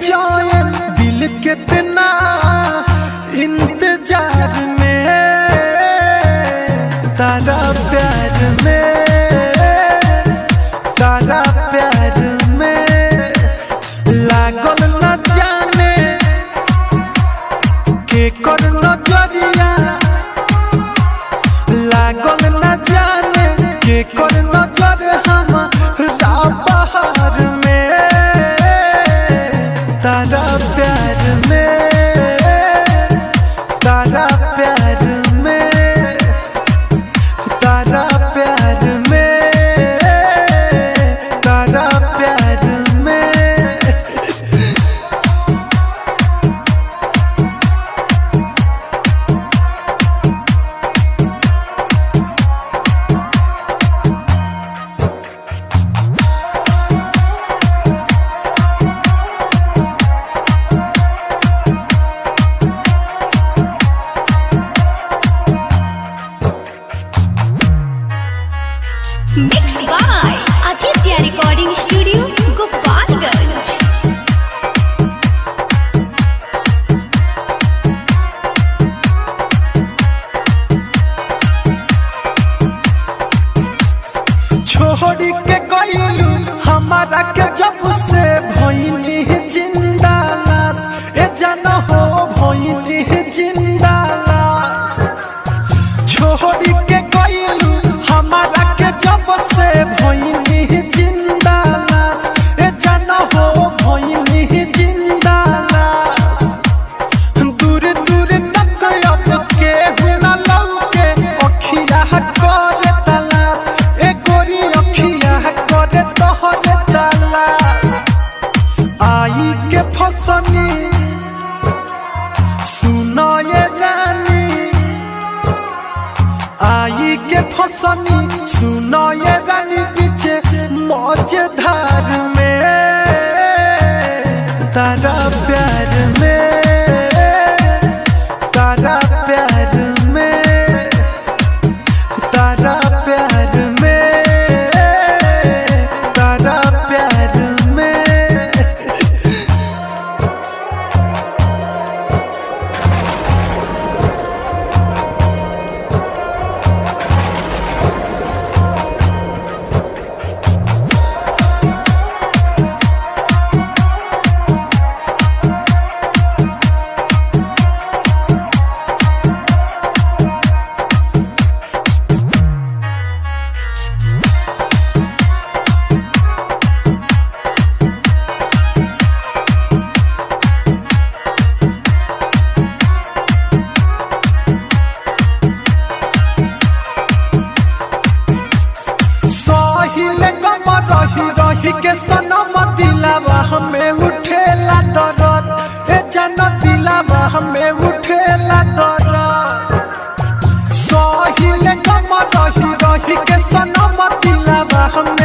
बेचैन दिल कितना इंतजार में तारा प्यार में तारा प्यार में लागल न जाने के कर नजरिया लागल न जाने के कर नजर हमारा बहार में तारा प्यार में तारा प्यार में तारा प्यार में तारा प्यार में Mixed by Aditya Recording Studio, Gopalganj. छोड़ी के गइलू हमारा के जब से भइनी जिंदा लाश ए जान हो भइनी जिंदा लाश छोड़ी के गइलू हमारा के जब से भइनी जिंदा लाश ए जान हो भइनी जिंदा लाश दूर दूर तक अब के हुना लौके अखिया करे तलाश ए गोरी अखिया करे तोहरे तलाश आई के फसनी सुनो ये रानी आई के फसनी सुनो ये रानी पीछे मौजधार में तारा प्यार में तारा प्यार में तारा प्यार में तारा प्यार में साहिल गम रही रही के सनम दिलावा हमें उठेला दर्द ए जन दिलावा हमें उठेला दर्द साहिल गम रही रही के सनम दिलावा हमें